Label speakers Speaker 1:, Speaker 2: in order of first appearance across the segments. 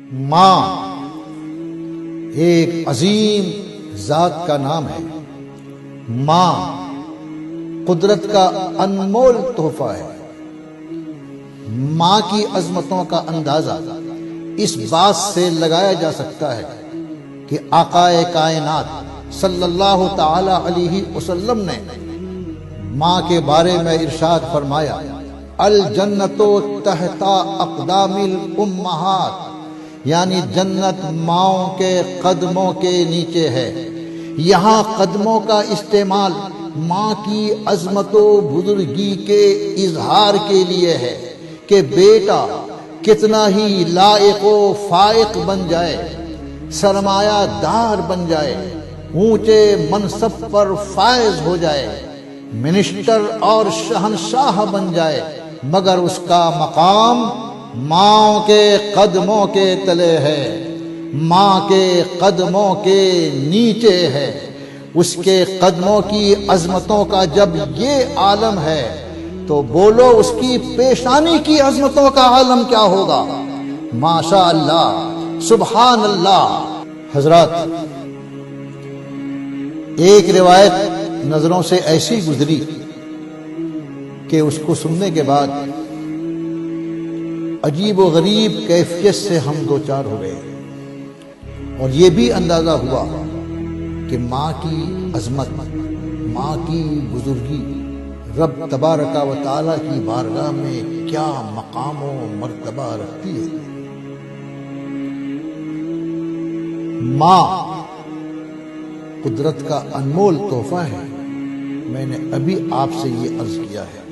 Speaker 1: ماں ایک عظیم ذات کا نام ہے۔ ماں قدرت کا انمول تحفہ ہے۔ ماں کی عظمتوں کا اندازہ اس بات سے لگایا جا سکتا ہے کہ آقا کائنات صلی اللہ تعالی علیہ وسلم نے ماں کے بارے میں ارشاد فرمایا، الجنت تحت اقدام الامہات، یعنی جنت ماؤں کے قدموں کے نیچے ہے۔ یہاں قدموں کا استعمال ماں کی عظمت و بزرگی کے اظہار کے لیے ہے کہ بیٹا کتنا ہی لائق و فائق بن جائے، سرمایہ دار بن جائے، اونچے منصب پر فائز ہو جائے، منسٹر اور شہنشاہ بن جائے، مگر اس کا مقام ماں کے قدموں کے تلے ہے، ماں کے قدموں کے نیچے ہے۔ اس کے قدموں کی عظمتوں کا جب یہ عالم ہے تو بولو اس کی پیشانی کی عظمتوں کا عالم کیا ہوگا؟ ماشاء اللہ، سبحان اللہ۔ حضرات، ایک روایت نظروں سے ایسی گزری کہ اس کو سننے کے بعد عجیب و غریب کیفیت سے ہم دو چار ہو گئے، اور یہ بھی اندازہ ہوا کہ ماں کی عظمت، ماں کی بزرگی رب تبارک و تعالی کی بارگاہ میں کیا مقام و مرتبہ رکھتی ہے۔ ماں قدرت کا انمول تحفہ ہے۔ میں نے ابھی آپ سے یہ عرض کیا ہے،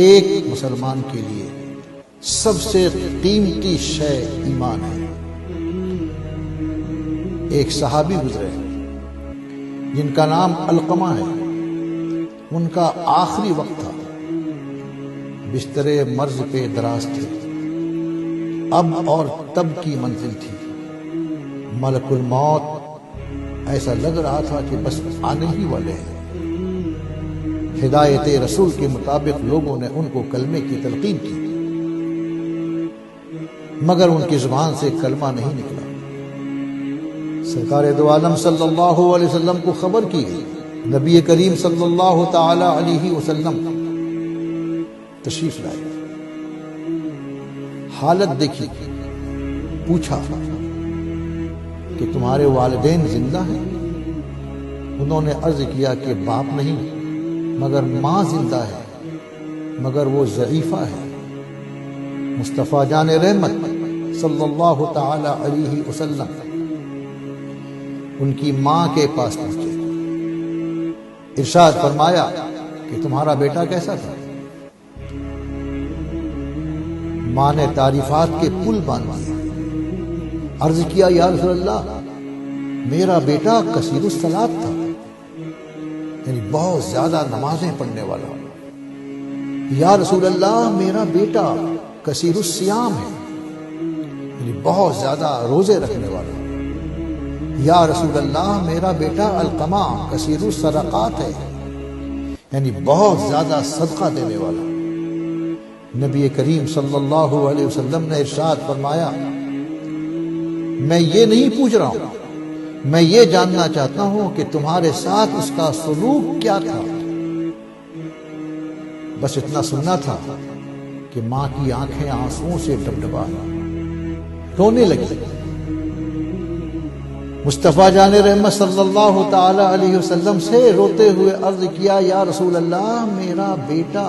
Speaker 1: ایک مسلمان کے لیے سب سے قیمتی شے ایمان ہے۔ ایک صحابی گزرے جن کا نام علقمہ ہے، ان کا آخری وقت تھا، بستر مرض پہ دراز تھے، اب اور تب کی منزل تھی۔ ملک الموت ایسا لگ رہا تھا کہ بس آنے ہی والے ہیں۔ ہدایت رسول کے مطابق لوگوں نے ان کو کلمے کی تلقین کی، مگر ان کی زبان سے کلمہ نہیں نکلا۔ سرکار دو عالم صلی اللہ علیہ وسلم کو خبر کی گئی۔ نبی کریم صلی اللہ تعالی علیہ وسلم تشریف لائے، حالت دیکھی، پوچھا کہ تمہارے والدین زندہ ہیں؟ انہوں نے عرض کیا کہ باپ نہیں مگر ماں زندہ ہے، مگر وہ ضعیفہ ہے۔ مصطفیٰ جان رحمت صلی اللہ تعالی علیہ وسلم ان کی ماں کے پاس پہنچے، ارشاد فرمایا کہ تمہارا بیٹا کیسا تھا؟ ماں نے تعریفات کے پل باندھ دیے، عرض کیا یا رسول اللہ، میرا بیٹا کثیر الصلاۃ تھا، یعنی بہت زیادہ نمازیں پڑھنے والا۔ یا رسول اللہ، میرا بیٹا کثیر الصیام ہے، یعنی بہت زیادہ روزے رکھنے والا۔ یا رسول اللہ، میرا بیٹا علقمہ کثیر الصدقات ہے، یعنی بہت زیادہ صدقہ دینے والا۔ نبی کریم صلی اللہ علیہ وسلم نے ارشاد فرمایا، میں یہ نہیں پوچھ رہا ہوں، میں یہ جاننا چاہتا ہوں کہ تمہارے ساتھ اس کا سلوک کیا تھا۔ بس اتنا سننا تھا کہ ماں کی آنکھیں آنسوؤں سے ڈبڈبا رونے لگی۔ مصطفیٰ جان رحمت صلی اللہ تعالی علیہ وسلم سے روتے ہوئے عرض کیا، یا رسول اللہ، میرا بیٹا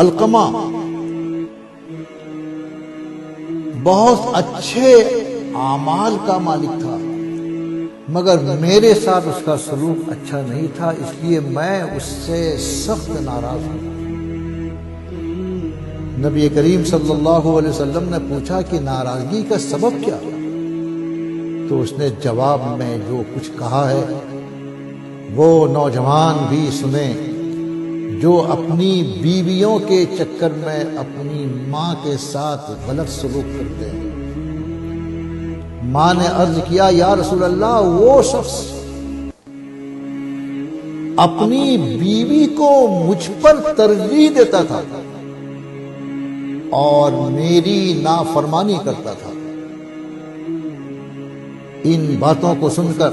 Speaker 1: علقمہ بہت اچھے اعمال کا مالک تھا، مگر میرے ساتھ اس کا سلوک اچھا نہیں تھا، اس لیے میں اس سے سخت ناراض ہوں۔ نبی کریم صلی اللہ علیہ وسلم نے پوچھا کہ ناراضگی کا سبب کیا؟ تو اس نے جواب میں جو کچھ کہا ہے وہ نوجوان بھی سنیں جو اپنی بیویوں کے چکر میں اپنی ماں کے ساتھ غلط سلوک کرتے ہیں۔ ماں نے عرض کیا، یا رسول اللہ، وہ شخص اپنی بیوی کو مجھ پر ترجیح دیتا تھا، اور میری نافرمانی کرتا تھا۔ ان باتوں کو سن کر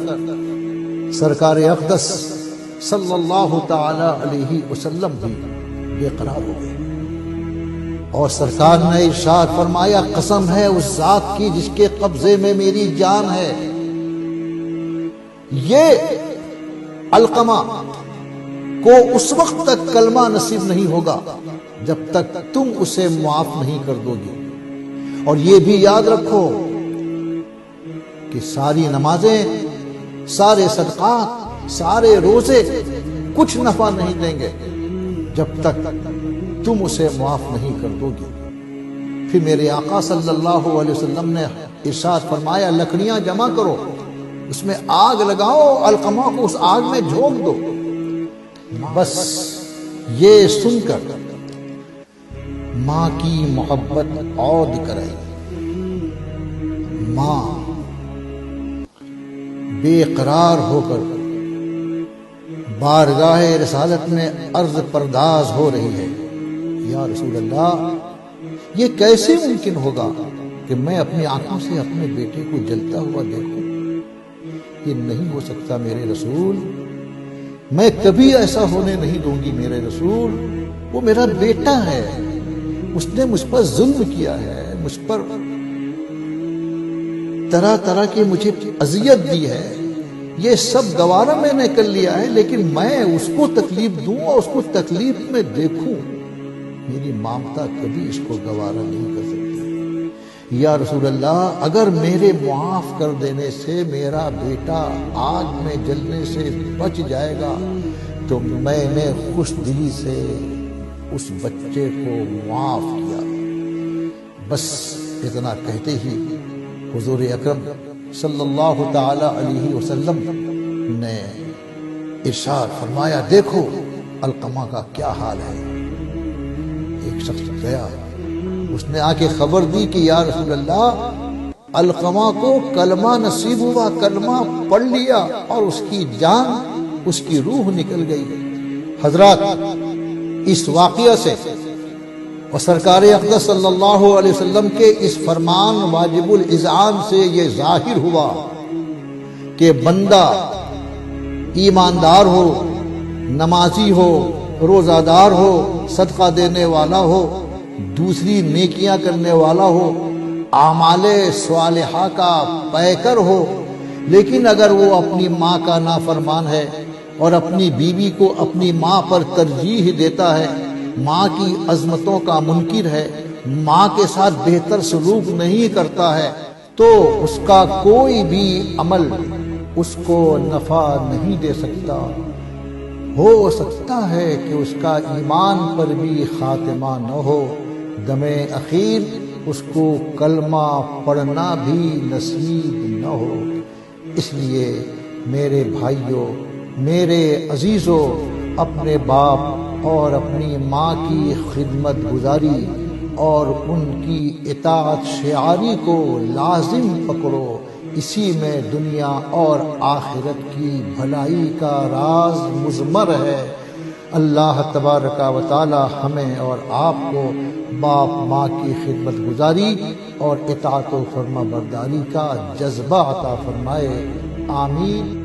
Speaker 1: سرکار اقدس صلی اللہ تعالی علیہ وسلم بھی بے قرار ہو گئے، اور سرکار نے ارشاد فرمایا، قسم ہے اس ذات کی جس کے قبضے میں میری جان ہے، یہ علقمہ کو اس وقت تک کلمہ نصیب نہیں ہوگا جب تک تم اسے معاف نہیں کر دو گے۔ اور یہ بھی یاد رکھو کہ ساری نمازیں، سارے صدقات، سارے روزے کچھ نفع نہیں دیں گے جب تک تم اسے معاف نہیں کر دو گے۔ پھر میرے آقا صلی اللہ علیہ وسلم نے ارشاد فرمایا، لکڑیاں جمع کرو، اس میں آگ لگاؤ، علقمہ کو اس آگ میں جھونک دو۔ بس یہ سن کر ماں کی محبت عود کرائی۔ ماں بے قرار ہو کر بارگاہ رسالت میں عرض پرداز ہو رہی ہے، یا رسول اللہ، یہ کیسے ممکن ہوگا کہ میں اپنی آنکھوں سے اپنے بیٹے کو جلتا ہوا دیکھوں؟ یہ نہیں ہو سکتا میرے رسول، میں کبھی ایسا ہونے نہیں دوں گی میرے رسول۔ وہ میرا بیٹا ہے، اس نے مجھ پر ظلم کیا ہے، مجھ پر طرح طرح کی مجھے اذیت دی ہے، یہ سب گوارا میں نے کر لیا ہے، لیکن میں اس کو تکلیف دوں اور اس کو تکلیف میں دیکھوں، میری مامتا کبھی اس کو گوارا نہیں کر سکتی۔ یا رسول اللہ، اگر میرے معاف کر دینے سے میرا بیٹا آگ میں جلنے سے بچ جائے گا تو میں نے خوش دلی سے اس بچے کو معاف کیا۔ بس اتنا کہتے ہی حضور اکرم صلی اللہ تعالی علیہ وسلم نے ارشاد فرمایا، دیکھو علقمہ کا کیا حال ہے۔ ایک شخص گیا، اس نے آ کے خبر دی کہ یا رسول اللہ، علقمہ کو کلمہ نصیب ہوا، کلمہ پڑھ لیا اور اس کی جان، اس کی روح نکل گئی۔ حضرات، اس واقعہ سے اور سرکار اقدس صلی اللہ علیہ وسلم کے اس فرمان واجب الاذعان سے یہ ظاہر ہوا کہ بندہ ایماندار ہو، نمازی ہو، روزہ دار ہو، صدقہ دینے والا ہو، دوسری نیکیاں کرنے والا ہو، اعمال صالحہ کا پیکر ہو، لیکن اگر وہ اپنی ماں کا نافرمان ہے اور اپنی بیوی کو اپنی ماں پر ترجیح دیتا ہے، ماں کی عظمتوں کا منکر ہے، ماں کے ساتھ بہتر سلوک نہیں کرتا ہے، تو اس کا کوئی بھی عمل اس کو نفع نہیں دے سکتا۔ ہو سکتا ہے کہ اس کا ایمان پر بھی خاتمہ نہ ہو، دم اخیر اس کو کلمہ پڑھنا بھی نصیب نہ ہو۔ اس لیے میرے بھائیوں، میرے عزیزوں، اپنے باپ اور اپنی ماں کی خدمت گزاری اور ان کی اطاعت شعاری کو لازم پکڑو، اسی میں دنیا اور آخرت کی بھلائی کا راز مضمر ہے۔ اللہ تبارک و تعالی ہمیں اور آپ کو باپ ماں کی خدمت گزاری اور اطاعت و فرما برداری کا جذبہ عطا فرمائے، آمین۔